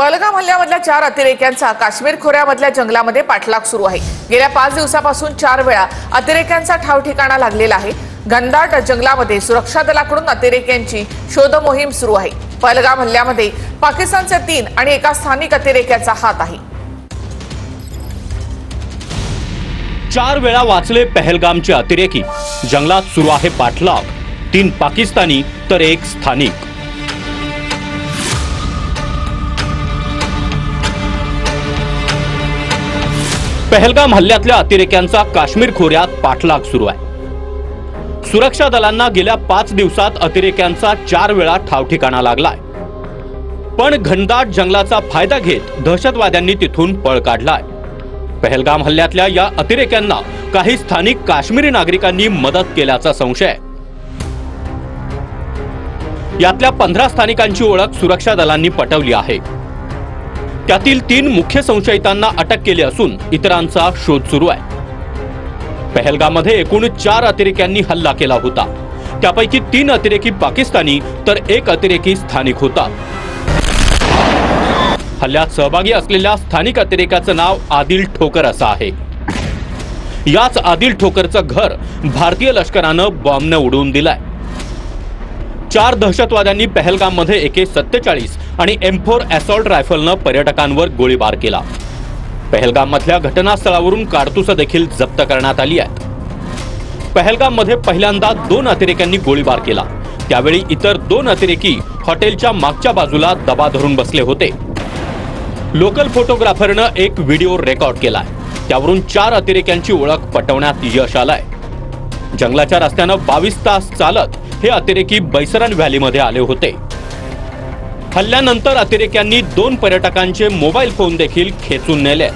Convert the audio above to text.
पहलगाम हल्ल्यामधल्या 4 अतिरेक्यांचा काश्मीर खोऱ्यामधल्या जंगलामध्ये पाठलाग सुरू आहे। गेल्या 5 दिवसापासून 4 वेळा अतिरेक्यांचा ठाव ठिकाणा लागलेला आहे। घनदाट जंगलामध्ये सुरक्षा दलाकडून अतिरेक्यांची शोध मोहीम सुरू आहे। पहलगाम हल्ल्यामध्ये पाकिस्तानचे 3 आणि एका स्थानिक अतिरेक्याचा हात आहे। 4 वेळा वाचले पहलगामचे अतिरेकी। जंगलात सुरू आहे पाठलाग। 3 पाकिस्तानी तर 1 स्थानिक। पहलगाम हल्ल्यातल्या अतिरेक्यांचा काश्मीर खोऱ्यात पाठलाग सुरू आहे। सुरक्षा दलांना गेल्या 5 दिवसात अतिरेक्यांचा 4 वेळा ठाव ठिकाणा लागलाय। पण घनदाट जंगलाचा फायदा घेत दहशतवाद्यांनी तिथून पळ काढलाय। पहलगाम हल्ल्यातल्या या अतिरेक्यांना काही स्थानिक काश्मीरी नागरिकांनी मदत केल्याचा संशय। यातल्या 15 स्थानिकांची ओळख सुरक्षा दलांनी पटवली आहे। त्यातील 3 मुख्य संशयितांना अटक केली असून इतरांचा शोध सुरू आहे। पहलगाममध्ये एकूण 4 अतिरेक्यांनी हल्ला केला होता। त्यापैकी 3 अतिरेकी पाकिस्तानी तर 1 अतिरेकी स्थानिक होता। हल्ल्यात सहभागी असलेल्या स्थानिक अतिरेकाचं नाव आदिल ठोकर असं आहे। याच आदिल ठोकरचं घर भारतीय लष्करानं बॉम्बने उडवून दिलंय। 4 दहशतवाद्यांनी पहलगाममध्ये AK-47 आणि M4 असॉल्ट रायफलनं पर्यटकांवर गोळीबार केला। पहलगाममधल्या घटनास्थळावरून कारतूस देखील जप्त करण्यात आली आहेत। पहलगाममध्ये पहिल्यांदा 2 अतिरेक्यांनी गोळीबार केला। त्यावेळी इतर 2 अतिरेकी हॉटेलच्या मागच्या बाजूला दबा धरून बसले होते। लोकल फोटोग्राफरनं एक व्हिडिओ रेकॉर्ड केलाय। त्यावरून 4 अतिरेक्यांची ओळख पटवण्यात यश आलंय। जंगलाच्या रस्त्यानं 22 तास चालत हे अतिरेकी बैसरन व्हॅलीमध्ये आले होते। हल्ल्यानंतर अतिरेक्यांनी 2 पर्यटकांचे मोबाईल फोन देखील खेचून नेले।